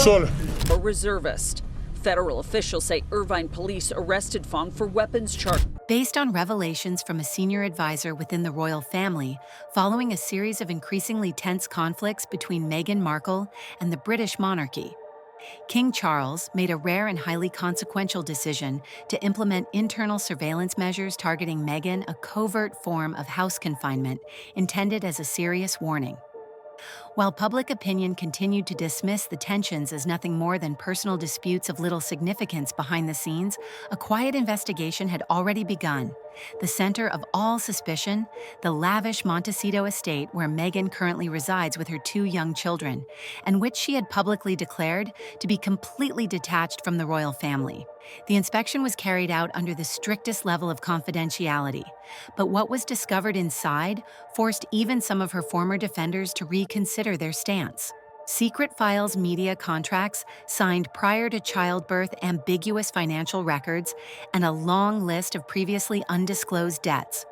Solo. A reservist. Federal officials say Irvine police arrested Fong for weapons charges. Based on revelations from a senior advisor within the royal family, following a series of increasingly tense conflicts between Meghan Markle and the British monarchy, King Charles made a rare and highly consequential decision to implement internal surveillance measures targeting Meghan, a covert form of house confinement intended as a serious warning. While public opinion continued to dismiss the tensions as nothing more than personal disputes of little significance behind the scenes, a quiet investigation had already begun. The center of all suspicion, the lavish Montecito estate where Meghan currently resides with her 2 young children, and which she had publicly declared to be completely detached from the royal family. The inspection was carried out under the strictest level of confidentiality, but what was discovered inside forced even some of her former defenders to reconsider their stance. Secret Files media contracts signed prior to childbirth, ambiguous financial records, and a long list of previously undisclosed debts.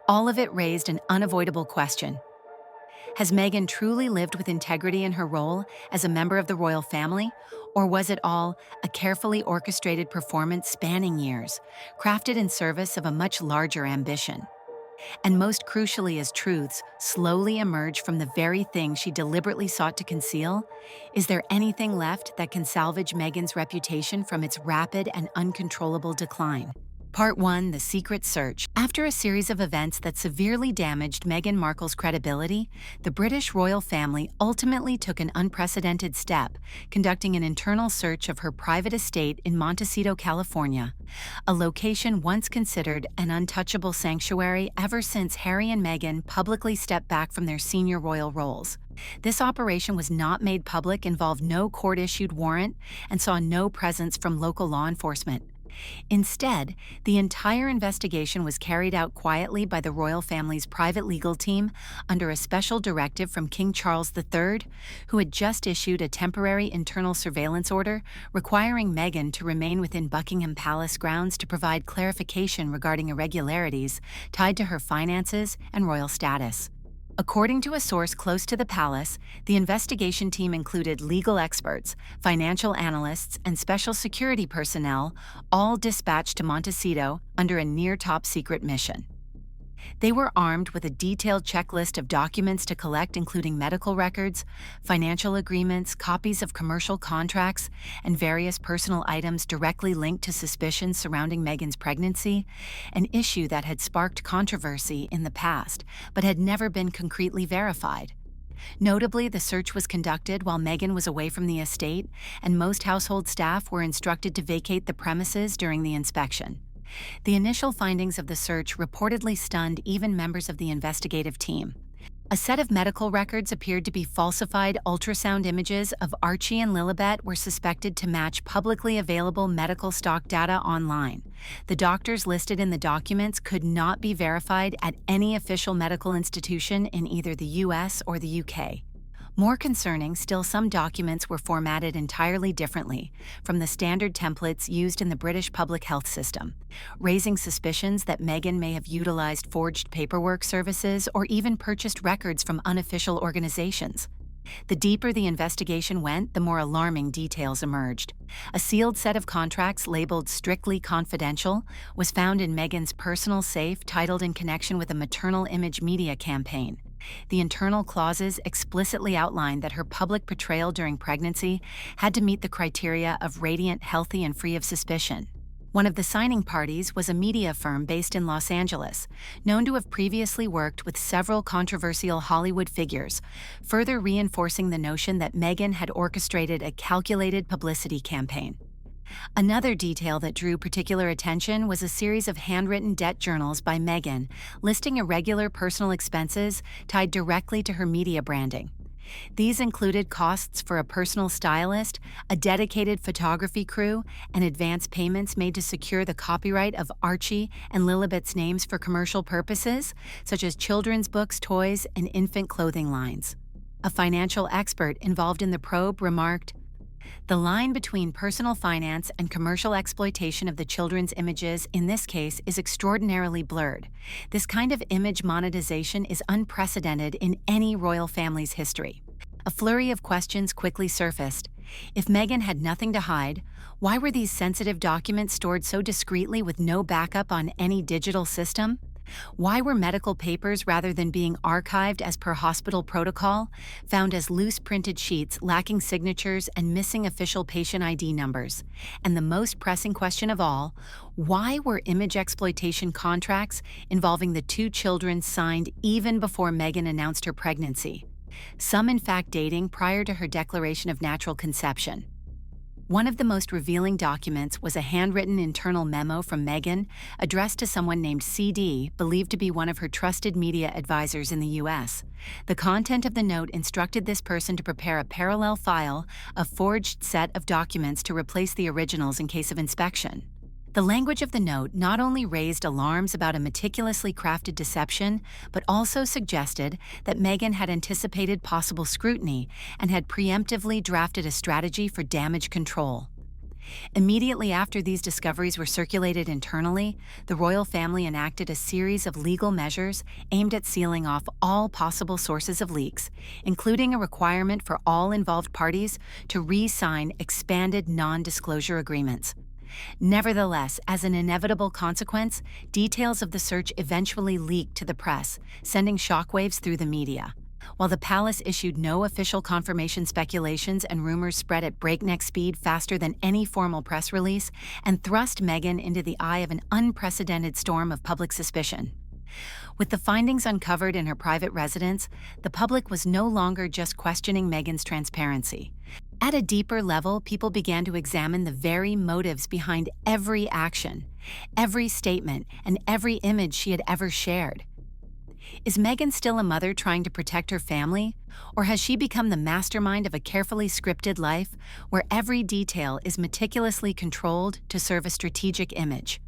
All of it raised an unavoidable question. Has Meghan truly lived with integrity in her role as a member of the royal family, or was it all a carefully orchestrated performance spanning years, crafted in service of a much larger ambition? And most crucially, as truths slowly emerge from the very thing she deliberately sought to conceal, is there anything left that can salvage Meghan's reputation from its rapid and uncontrollable decline? Part 1: The Secret Search. After a series of events that severely damaged Meghan Markle's credibility, the British royal family ultimately took an unprecedented step, conducting an internal search of her private estate in Montecito, California, a location once considered an untouchable sanctuary ever since Harry and Meghan publicly stepped back from their senior royal roles. This operation was not made public, involved no court-issued warrant, and saw no presence from local law enforcement. Instead, the entire investigation was carried out quietly by the royal family's private legal team under a special directive from King Charles III, who had just issued a temporary internal surveillance order requiring Meghan to remain within Buckingham Palace grounds to provide clarification regarding irregularities tied to her finances and royal status. According to a source close to the palace, the investigation team included legal experts, financial analysts, and special security personnel, all dispatched to Montecito under a near top-secret mission. They were armed with a detailed checklist of documents to collect, including medical records, financial agreements, copies of commercial contracts, and various personal items directly linked to suspicions surrounding Meghan's pregnancy, an issue that had sparked controversy in the past, but had never been concretely verified. Notably, the search was conducted while Meghan was away from the estate, and most household staff were instructed to vacate the premises during the inspection. The initial findings of the search reportedly stunned even members of the investigative team. A set of medical records appeared to be falsified. Ultrasound images of Archie and Lilibet were suspected to match publicly available medical stock data online. The doctors listed in the documents could not be verified at any official medical institution in either the US or the UK. More concerning still, some documents were formatted entirely differently from the standard templates used in the British public health system, raising suspicions that Meghan may have utilized forged paperwork services or even purchased records from unofficial organizations. The deeper the investigation went, the more alarming details emerged. A sealed set of contracts labeled strictly confidential was found in Meghan's personal safe, titled in connection with a maternal image media campaign. The internal clauses explicitly outlined that her public portrayal during pregnancy had to meet the criteria of radiant, healthy, and free of suspicion. One of the signing parties was a media firm based in Los Angeles, known to have previously worked with several controversial Hollywood figures, further reinforcing the notion that Meghan had orchestrated a calculated publicity campaign. Another detail that drew particular attention was a series of handwritten debt journals by Meghan, listing irregular personal expenses tied directly to her media branding. These included costs for a personal stylist, a dedicated photography crew, and advance payments made to secure the copyright of Archie and Lilibet's names for commercial purposes, such as children's books, toys, and infant clothing lines. A financial expert involved in the probe remarked, "The line between personal finance and commercial exploitation of the children's images in this case is extraordinarily blurred. This kind of image monetization is unprecedented in any royal family's history." A flurry of questions quickly surfaced. If Meghan had nothing to hide, why were these sensitive documents stored so discreetly with no backup on any digital system? Why were medical papers, rather than being archived as per hospital protocol, found as loose printed sheets lacking signatures and missing official patient ID numbers? And the most pressing question of all, why were image exploitation contracts involving the two children signed even before Meghan announced her pregnancy? Some in fact dating prior to her declaration of natural conception. One of the most revealing documents was a handwritten internal memo from Meghan addressed to someone named CD, believed to be one of her trusted media advisors in the U.S. The content of the note instructed this person to prepare a parallel file, a forged set of documents to replace the originals in case of inspection. The language of the note not only raised alarms about a meticulously crafted deception, but also suggested that Meghan had anticipated possible scrutiny and had preemptively drafted a strategy for damage control. Immediately after these discoveries were circulated internally, the royal family enacted a series of legal measures aimed at sealing off all possible sources of leaks, including a requirement for all involved parties to re-sign expanded non-disclosure agreements. Nevertheless, as an inevitable consequence, details of the search eventually leaked to the press, sending shockwaves through the media. While the palace issued no official confirmation, speculations and rumors spread at breakneck speed faster than any formal press release and thrust Meghan into the eye of an unprecedented storm of public suspicion. With the findings uncovered in her private residence, the public was no longer just questioning Meghan's transparency. At a deeper level, people began to examine the very motives behind every action, every statement, and every image she had ever shared. Is Meghan still a mother trying to protect her family, or has she become the mastermind of a carefully scripted life where every detail is meticulously controlled to serve a strategic image?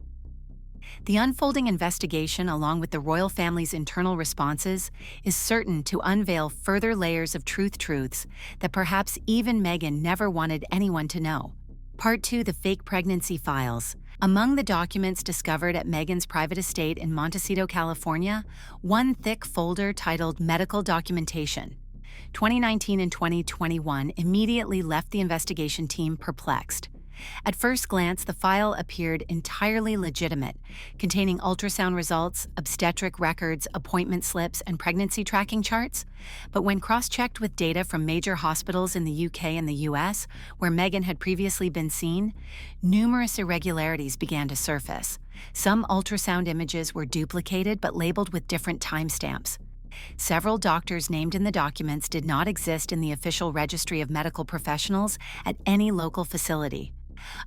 The unfolding investigation, along with the royal family's internal responses, is certain to unveil further layers of truths that perhaps even Meghan never wanted anyone to know. Part 2: The Fake Pregnancy Files. Among the documents discovered at Meghan's private estate in Montecito, California, one thick folder titled Medical Documentation. 2019 and 2021 immediately left the investigation team perplexed. At first glance, the file appeared entirely legitimate, containing ultrasound results, obstetric records, appointment slips, and pregnancy tracking charts. But when cross-checked with data from major hospitals in the UK and the US, where Meghan had previously been seen, numerous irregularities began to surface. Some ultrasound images were duplicated but labeled with different timestamps. Several doctors named in the documents did not exist in the official registry of medical professionals at any local facility.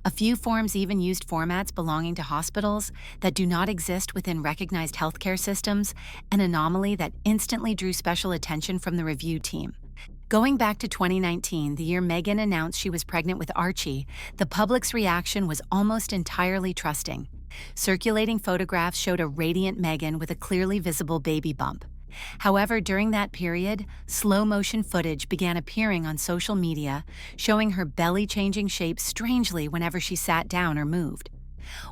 A few forms even used formats belonging to hospitals that do not exist within recognized healthcare systems, an anomaly that instantly drew special attention from the review team. Going back to 2019, the year Meghan announced she was pregnant with Archie, the public's reaction was almost entirely trusting. Circulating photographs showed a radiant Meghan with a clearly visible baby bump. However, during that period, slow-motion footage began appearing on social media, showing her belly changing shape strangely whenever she sat down or moved.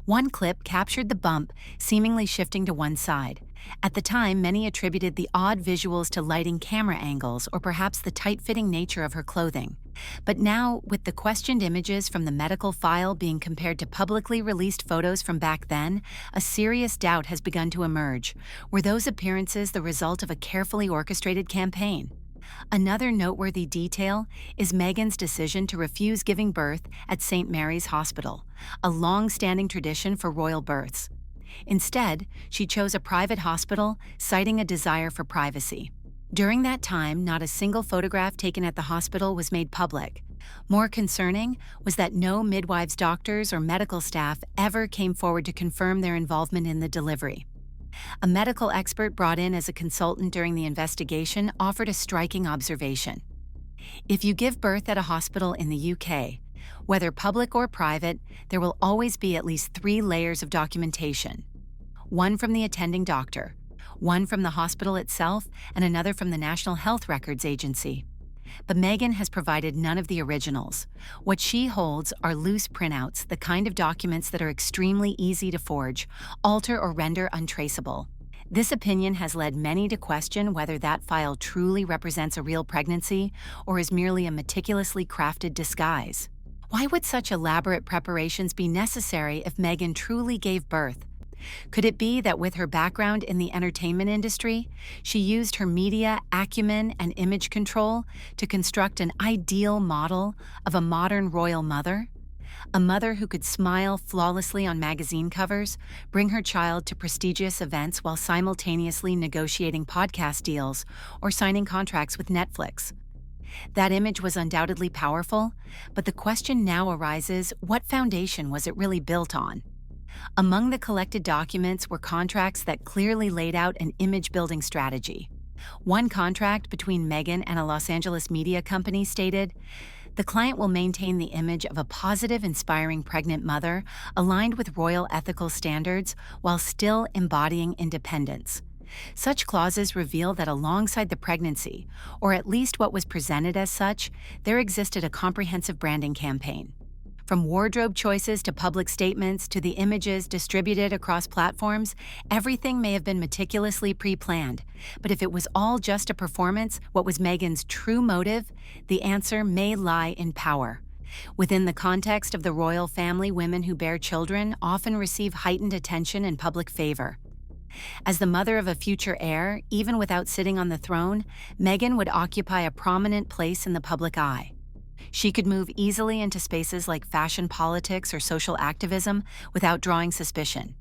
One clip captured the bump, seemingly shifting to one side. At the time, many attributed the odd visuals to lighting camera angles or perhaps the tight-fitting nature of her clothing. But now, with the questioned images from the medical file being compared to publicly released photos from back then, a serious doubt has begun to emerge. Were those appearances the result of a carefully orchestrated campaign? Another noteworthy detail is Meghan's decision to refuse giving birth at St. Mary's Hospital, a long-standing tradition for royal births. Instead, she chose a private hospital, citing a desire for privacy. During that time, not a single photograph taken at the hospital was made public. More concerning was that no midwives, doctors, or medical staff ever came forward to confirm their involvement in the delivery. A medical expert brought in as a consultant during the investigation offered a striking observation. If you give birth at a hospital in the UK, whether public or private, there will always be at least 3 layers of documentation. One from the attending doctor, one from the hospital itself, and another from the National Health Records Agency. But Meghan has provided none of the originals. What she holds are loose printouts, the kind of documents that are extremely easy to forge, alter, or render untraceable. This opinion has led many to question whether that file truly represents a real pregnancy or is merely a meticulously crafted disguise. Why would such elaborate preparations be necessary if Meghan truly gave birth? Could it be that with her background in the entertainment industry, she used her media acumen and image control to construct an ideal model of a modern royal mother? A mother who could smile flawlessly on magazine covers, bring her child to prestigious events while simultaneously negotiating podcast deals or signing contracts with Netflix. That image was undoubtedly powerful, but the question now arises, what foundation was it really built on? Among the collected documents were contracts that clearly laid out an image-building strategy. One contract between Meghan and a Los Angeles media company stated, "The client will maintain the image of a positive, inspiring pregnant mother aligned with royal ethical standards while still embodying independence." Such clauses reveal that alongside the pregnancy, or at least what was presented as such, there existed a comprehensive branding campaign. From wardrobe choices to public statements to the images distributed across platforms, everything may have been meticulously pre-planned. But if it was all just a performance, what was Meghan's true motive? The answer may lie in power. Within the context of the royal family, women who bear children often receive heightened attention and public favor. As the mother of a future heir, even without sitting on the throne, Meghan would occupy a prominent place in the public eye. She could move easily into spaces like fashion politics or social activism without drawing suspicion.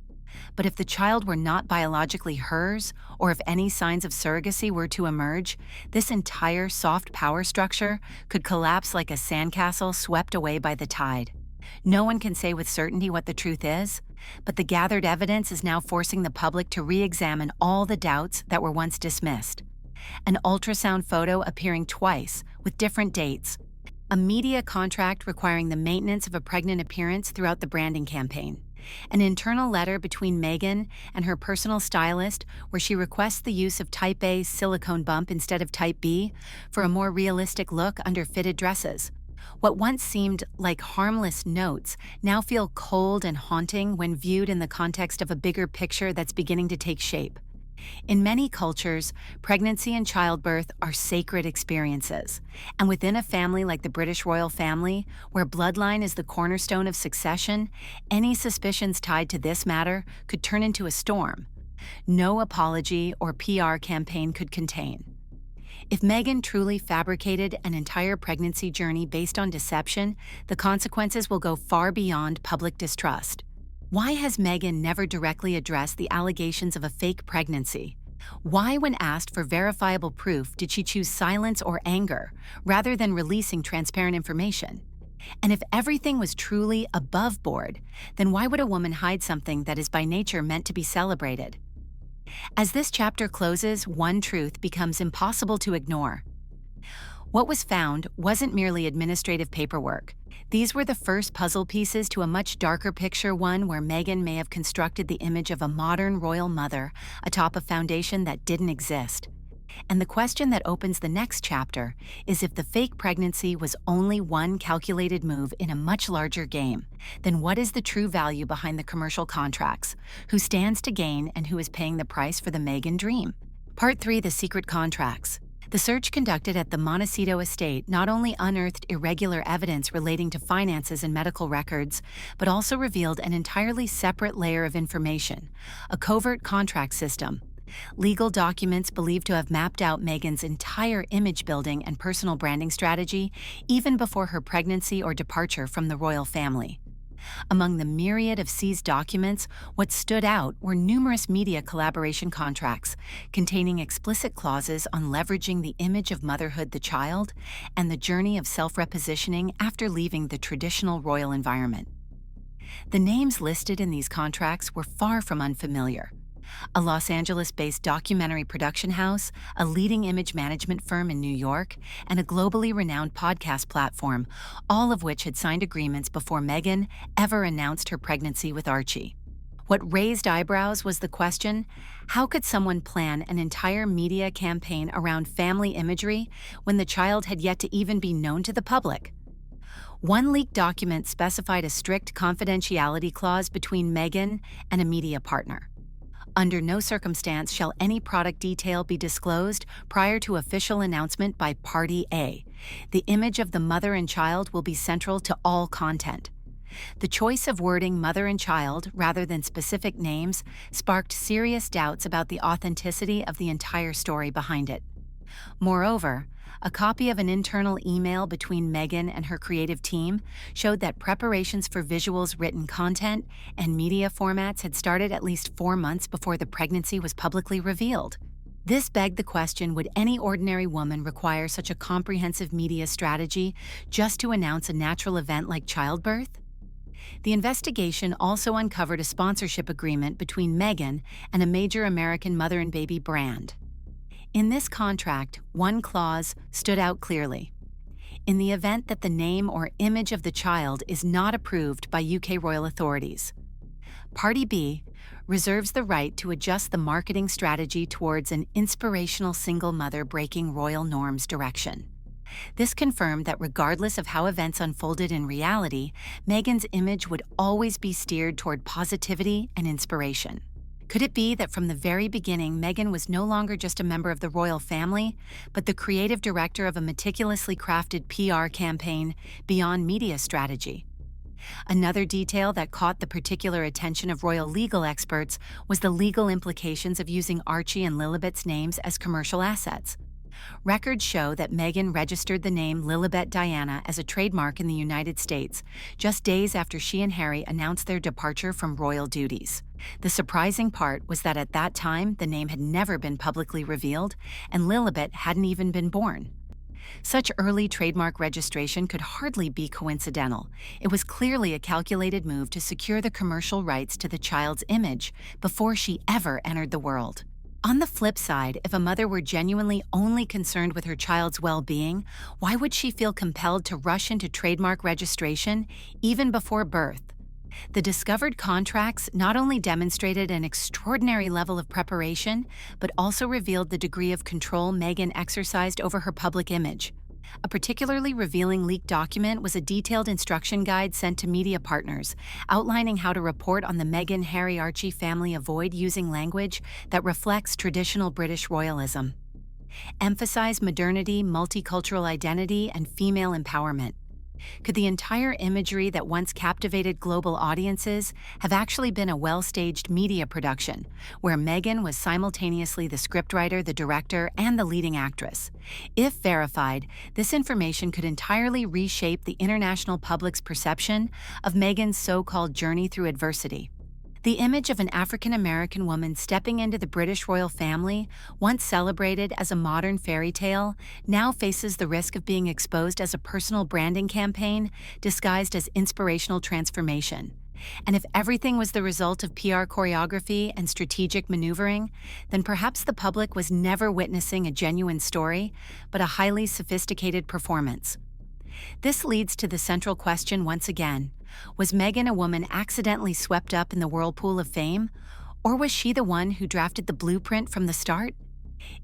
But if the child were not biologically hers, or if any signs of surrogacy were to emerge, this entire soft power structure could collapse like a sandcastle swept away by the tide. No one can say with certainty what the truth is, but the gathered evidence is now forcing the public to re-examine all the doubts that were once dismissed. An ultrasound photo appearing twice, with different dates. A media contract requiring the maintenance of a pregnant appearance throughout the branding campaign. An internal letter between Meghan and her personal stylist where she requests the use of Type A silicone bump instead of Type B for a more realistic look under fitted dresses. What once seemed like harmless notes now feel cold and haunting when viewed in the context of a bigger picture that's beginning to take shape. In many cultures, pregnancy and childbirth are sacred experiences. And within a family like the British royal family, where bloodline is the cornerstone of succession, any suspicions tied to this matter could turn into a storm. No apology or PR campaign could contain. If Meghan truly fabricated an entire pregnancy journey based on deception, the consequences will go far beyond public distrust. Why has Meghan never directly addressed the allegations of a fake pregnancy? Why, when asked for verifiable proof, did she choose silence or anger rather than releasing transparent information? And if everything was truly above board, then why would a woman hide something that is by nature meant to be celebrated? As this chapter closes, one truth becomes impossible to ignore. What was found wasn't merely administrative paperwork. These were the first puzzle pieces to a much darker picture, one where Meghan may have constructed the image of a modern royal mother atop a foundation that didn't exist. And the question that opens the next chapter is, if the fake pregnancy was only one calculated move in a much larger game, then what is the true value behind the commercial contracts? Who stands to gain and who is paying the price for the Meghan dream? Part 3: The Secret Contracts. The search conducted at the Montecito estate not only unearthed irregular evidence relating to finances and medical records, but also revealed an entirely separate layer of information, a covert contract system. Legal documents believed to have mapped out Meghan's entire image building and personal branding strategy even before her pregnancy or departure from the royal family. Among the myriad of seized documents, what stood out were numerous media collaboration contracts containing explicit clauses on leveraging the image of motherhood, the child, and the journey of self-repositioning after leaving the traditional royal environment. The names listed in these contracts were far from unfamiliar. A Los Angeles-based documentary production house, a leading image management firm in New York, and a globally renowned podcast platform, all of which had signed agreements before Meghan ever announced her pregnancy with Archie. What raised eyebrows was the question, how could someone plan an entire media campaign around family imagery when the child had yet to even be known to the public? One leaked document specified a strict confidentiality clause between Meghan and a media partner. Under no circumstance shall any product detail be disclosed prior to official announcement by Party A. The image of the mother and child will be central to all content. The choice of wording mother and child rather than specific names sparked serious doubts about the authenticity of the entire story behind it. Moreover, a copy of an internal email between Meghan and her creative team showed that preparations for visuals, written content, and media formats had started at least 4 months before the pregnancy was publicly revealed. This begged the question, would any ordinary woman require such a comprehensive media strategy just to announce a natural event like childbirth? The investigation also uncovered a sponsorship agreement between Meghan and a major American mother and baby brand. In this contract, one clause stood out clearly. In the event that the name or image of the child is not approved by UK royal authorities, Party B reserves the right to adjust the marketing strategy towards an inspirational single mother breaking royal norms direction. This confirmed that regardless of how events unfolded in reality, Meghan's image would always be steered toward positivity and inspiration. Could it be that from the very beginning, Meghan was no longer just a member of the royal family, but the creative director of a meticulously crafted PR campaign beyond media strategy? Another detail that caught the particular attention of royal legal experts was the legal implications of using Archie and Lilibet's names as commercial assets. Records show that Meghan registered the name Lilibet Diana as a trademark in the United States just days after she and Harry announced their departure from royal duties. The surprising part was that at that time, the name had never been publicly revealed, and Lilibet hadn't even been born. Such early trademark registration could hardly be coincidental. It was clearly a calculated move to secure the commercial rights to the child's image before she ever entered the world. On the flip side, if a mother were genuinely only concerned with her child's well-being, why would she feel compelled to rush into trademark registration even before birth? The discovered contracts not only demonstrated an extraordinary level of preparation, but also revealed the degree of control Meghan exercised over her public image. A particularly revealing leaked document was a detailed instruction guide sent to media partners, outlining how to report on the Meghan, Harry, Archie family avoid using language that reflects traditional British royalism. Emphasize modernity, multicultural identity, and female empowerment. Could the entire imagery that once captivated global audiences have actually been a well-staged media production, where Meghan was simultaneously the scriptwriter, the director, and the leading actress? If verified, this information could entirely reshape the international public's perception of Meghan's so-called journey through adversity. The image of an African-American woman stepping into the British royal family, once celebrated as a modern fairy tale, now faces the risk of being exposed as a personal branding campaign disguised as inspirational transformation. And if everything was the result of PR choreography and strategic maneuvering, then perhaps the public was never witnessing a genuine story, but a highly sophisticated performance. This leads to the central question once again. Was Meghan a woman accidentally swept up in the whirlpool of fame, or was she the one who drafted the blueprint from the start?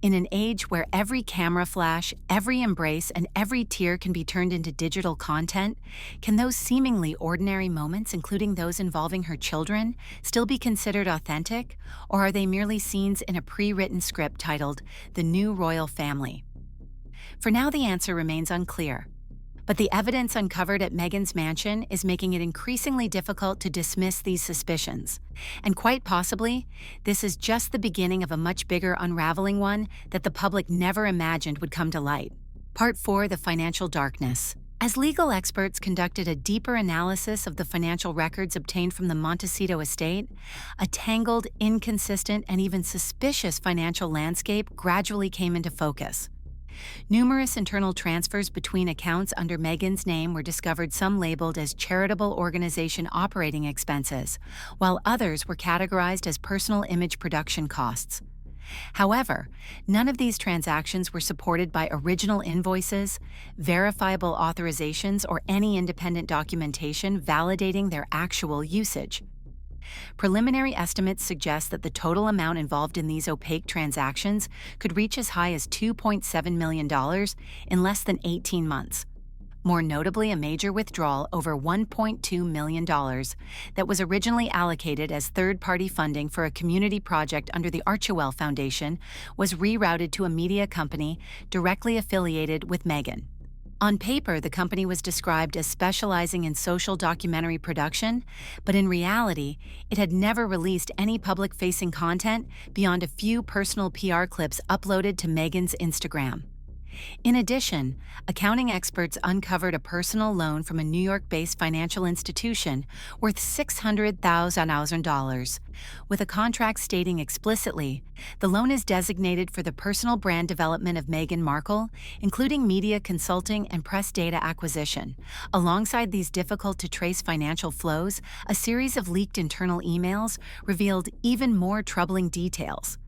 In an age where every camera flash, every embrace, and every tear can be turned into digital content, can those seemingly ordinary moments, including those involving her children, still be considered authentic, or are they merely scenes in a pre-written script titled The New Royal Family? For now, the answer remains unclear. But the evidence uncovered at Meghan's mansion is making it increasingly difficult to dismiss these suspicions. And quite possibly, this is just the beginning of a much bigger unraveling one that the public never imagined would come to light. Part 4: The Financial Darkness. As legal experts conducted a deeper analysis of the financial records obtained from the Montecito estate, a tangled, inconsistent, and even suspicious financial landscape gradually came into focus. Numerous internal transfers between accounts under Meghan's name were discovered, some labeled as charitable organization operating expenses, while others were categorized as personal image production costs. However, none of these transactions were supported by original invoices, verifiable authorizations, or any independent documentation validating their actual usage. Preliminary estimates suggest that the total amount involved in these opaque transactions could reach as high as $2.7 million in less than 18 months. more notably a major withdrawal over $1.2 million that was originally allocated as third-party funding for a community project under the Archewell Foundation was rerouted to a media company directly affiliated with Meghan. On paper, the company was described as specializing in social documentary production, but in reality, it had never released any public-facing content beyond a few personal PR clips uploaded to Meghan's Instagram. In addition, accounting experts uncovered a personal loan from a New York-based financial institution worth $600,000, with a contract stating explicitly the loan is designated for the personal brand development of Meghan Markle, including media consulting and press data acquisition. Alongside these difficult-to-trace financial flows, a series of leaked internal emails revealed even more troubling details.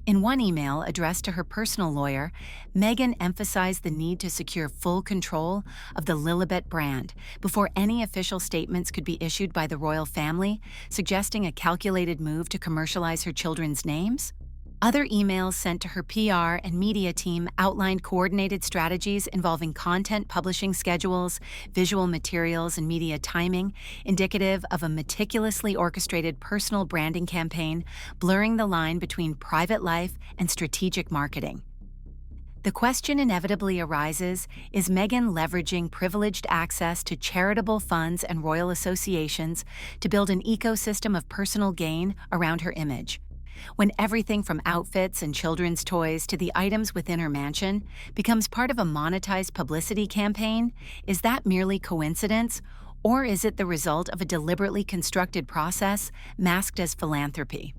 In one email addressed to her personal lawyer, Meghan emphasized the need to secure full control of the Lilibet brand before any official statements could be issued by the royal family, suggesting a calculated move to commercialize her children's names. Other emails sent to her PR and media team outlined coordinated strategies involving content publishing schedules, visual materials, and media timing, indicative of a meticulously orchestrated personal branding campaign, blurring the line between private life and strategic marketing. The question inevitably arises, is Meghan leveraging privileged access to charitable funds and royal associations to build an ecosystem of personal gain around her image? When everything from outfits and children's toys to the items within her mansion becomes part of a monetized publicity campaign, is that merely coincidence, or is it the result of a deliberately constructed process masked as philanthropy?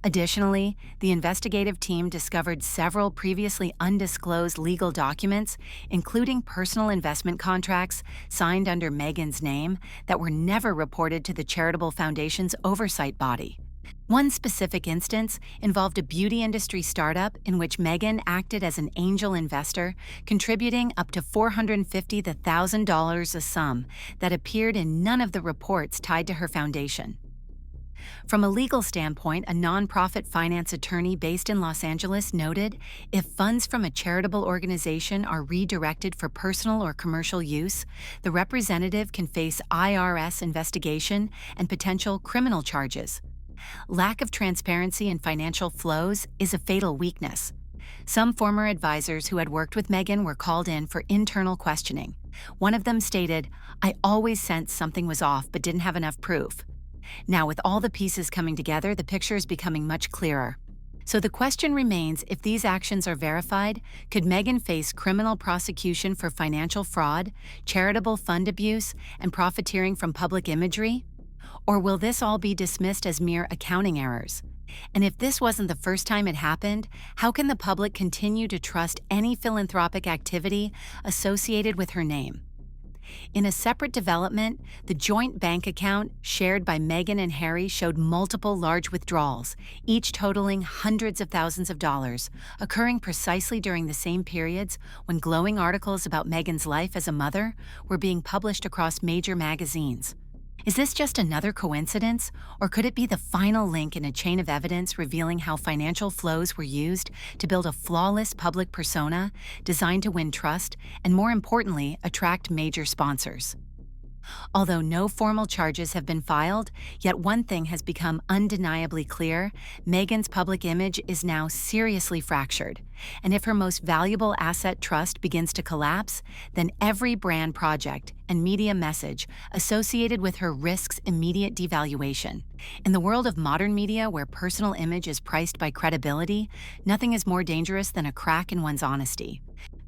Additionally, the investigative team discovered several previously undisclosed legal documents, including personal investment contracts signed under Meghan's name that were never reported to the charitable foundation's oversight body. One specific instance involved a beauty industry startup in which Meghan acted as an angel investor, contributing up to $450,000, a sum that appeared in none of the reports tied to her foundation. From a legal standpoint, a nonprofit finance attorney based in Los Angeles noted, if funds from a charitable organization are redirected for personal or commercial use, the representative can face IRS investigation and potential criminal charges. Lack of transparency in financial flows is a fatal weakness. Some former advisors who had worked with Meghan were called in for internal questioning. One of them stated, "I always sensed something was off but didn't have enough proof." Now, with all the pieces coming together, the picture is becoming much clearer. So the question remains, if these actions are verified, could Meghan face criminal prosecution for financial fraud, charitable fund abuse, and profiteering from public imagery? Or will this all be dismissed as mere accounting errors? And if this wasn't the first time it happened, how can the public continue to trust any philanthropic activity associated with her name? In a separate development, the joint bank account shared by Meghan and Harry showed multiple large withdrawals, each totaling hundreds of thousands of dollars, occurring precisely during the same periods when glowing articles about Meghan's life as a mother were being published across major magazines. Is this just another coincidence, or could it be the final link in a chain of evidence revealing how financial flows were used to build a flawless public persona designed to win trust and, more importantly, attract major sponsors? Although no formal charges have been filed, yet one thing has become undeniably clear: Meghan's public image is now seriously fractured. And if her most valuable asset, trust, begins to collapse, then every brand project and media message associated with her risks immediate devaluation. In the world of modern media, where personal image is priced by credibility, nothing is more dangerous than a crack in one's honesty.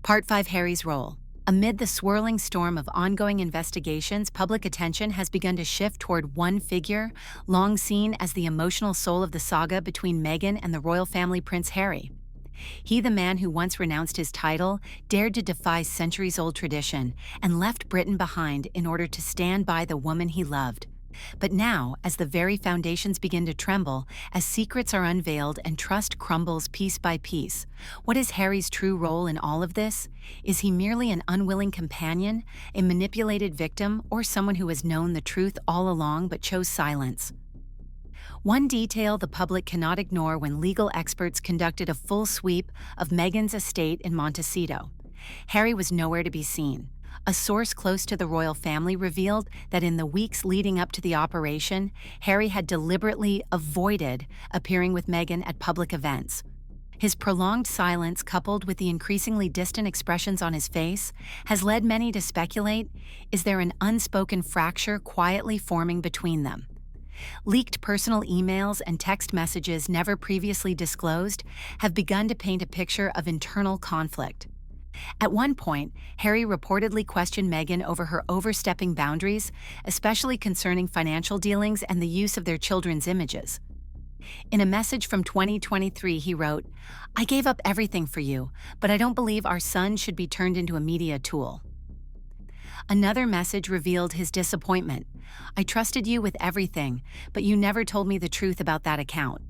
Part 5: Harry's role. Amid the swirling storm of ongoing investigations, public attention has begun to shift toward one figure, long seen as the emotional soul of the saga between Meghan and the royal family Prince Harry. He, the man who once renounced his title, dared to defy centuries-old tradition and left Britain behind in order to stand by the woman he loved. But now, as the very foundations begin to tremble, as secrets are unveiled and trust crumbles piece by piece, what is Harry's true role in all of this? Is he merely an unwilling companion, a manipulated victim, or someone who has known the truth all along but chose silence? One detail the public cannot ignore when legal experts conducted a full sweep of Meghan's estate in Montecito. Harry was nowhere to be seen. A source close to the royal family revealed that in the weeks leading up to the operation, Harry had deliberately avoided appearing with Meghan at public events. His prolonged silence, coupled with the increasingly distant expressions on his face, has led many to speculate, is there an unspoken fracture quietly forming between them? Leaked personal emails and text messages never previously disclosed have begun to paint a picture of internal conflict. At one point, Harry reportedly questioned Meghan over her overstepping boundaries, especially concerning financial dealings and the use of their children's images. In a message from 2023, he wrote, "I gave up everything for you, but I don't believe our son should be turned into a media tool." Another message revealed his disappointment. "I trusted you with everything, but you never told me the truth about that account."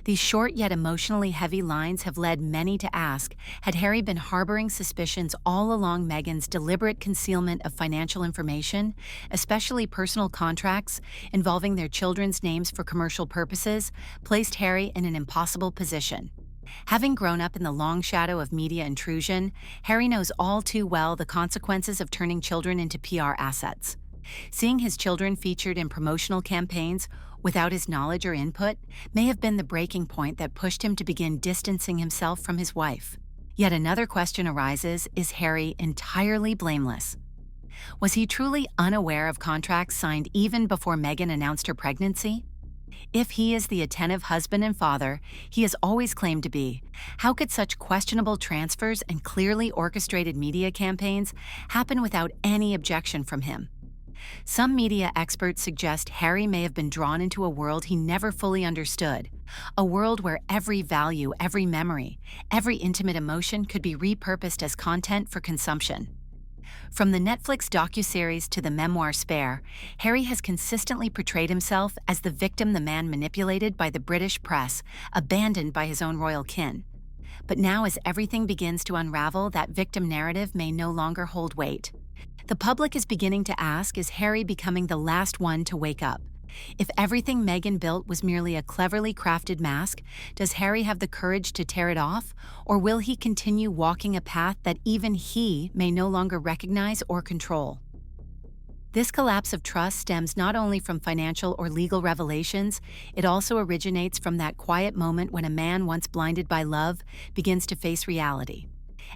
These short yet emotionally heavy lines have led many to ask, had Harry been harboring suspicions all along Meghan's deliberate concealment of financial information, especially personal contracts involving their children's names for commercial purposes, placed Harry in an impossible position. Having grown up in the long shadow of media intrusion, Harry knows all too well the consequences of turning children into PR assets. Seeing his children featured in promotional campaigns without his knowledge or input may have been the breaking point that pushed him to begin distancing himself from his wife. Yet another question arises, is Harry entirely blameless? Was he truly unaware of contracts signed even before Meghan announced her pregnancy? If he is the attentive husband and father he has always claimed to be, how could such questionable transfers and clearly orchestrated media campaigns happen without any objection from him? Some media experts suggest Harry may have been drawn into a world he never fully understood, a world where every value, every memory, every intimate emotion could be repurposed as content for consumption. From the Netflix docuseries to the memoir Spare, Harry has consistently portrayed himself as the victim the man manipulated by the British press, abandoned by his own royal kin. But now as everything begins to unravel, that victim narrative may no longer hold weight. The public is beginning to ask, is Harry becoming the last one to wake up? If everything Meghan built was merely a cleverly crafted mask, does Harry have the courage to tear it off, or will he continue walking a path that even he may no longer recognize or control? This collapse of trust stems not only from financial or legal revelations, it also originates from that quiet moment when a man once blinded by love begins to face reality.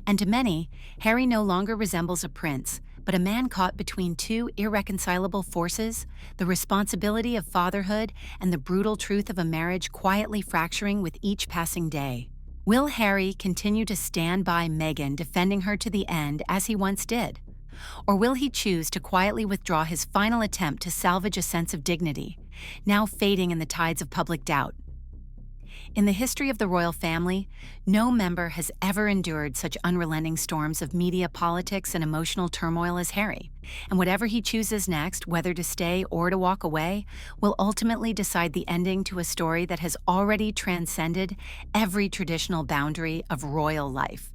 And to many, Harry no longer resembles a prince, but a man caught between two irreconcilable forces, the responsibility of fatherhood and the brutal truth of a marriage quietly fracturing with each passing day. Will Harry continue to stand by Meghan, defending her to the end as he once did? Or will he choose to quietly withdraw his final attempt to salvage a sense of dignity, now fading in the tides of public doubt? In the history of the royal family, no member has ever endured such unrelenting storms of media politics and emotional turmoil as Harry, and whatever he chooses next, whether to stay or to walk away, will ultimately decide the ending to a story that has already transcended every traditional boundary of royal life.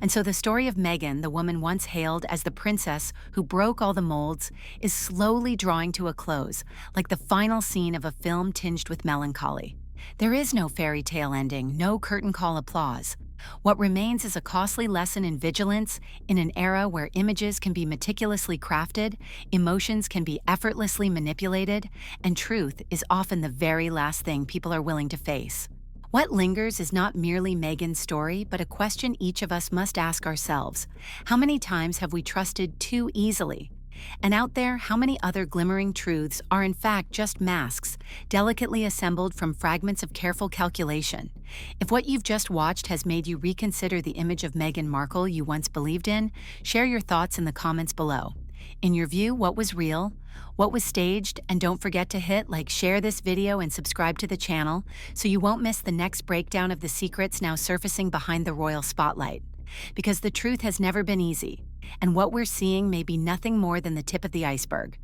And so the story of Meghan, the woman once hailed as the princess who broke all the molds, is slowly drawing to a close, like the final scene of a film tinged with melancholy. There is no fairy tale ending, no curtain call applause. What remains is a costly lesson in vigilance in an era where images can be meticulously crafted, emotions can be effortlessly manipulated, and truth is often the very last thing people are willing to face. What lingers is not merely Meghan's story, but a question each of us must ask ourselves. How many times have we trusted too easily? And out there, how many other glimmering truths are in fact just masks, delicately assembled from fragments of careful calculation? If what you've just watched has made you reconsider the image of Meghan Markle you once believed in, share your thoughts in the comments below. In your view, what was real? What was staged? And don't forget to hit like, share this video, and subscribe to the channel so you won't miss the next breakdown of the secrets now surfacing behind the royal spotlight. Because the truth has never been easy, and what we're seeing may be nothing more than the tip of the iceberg.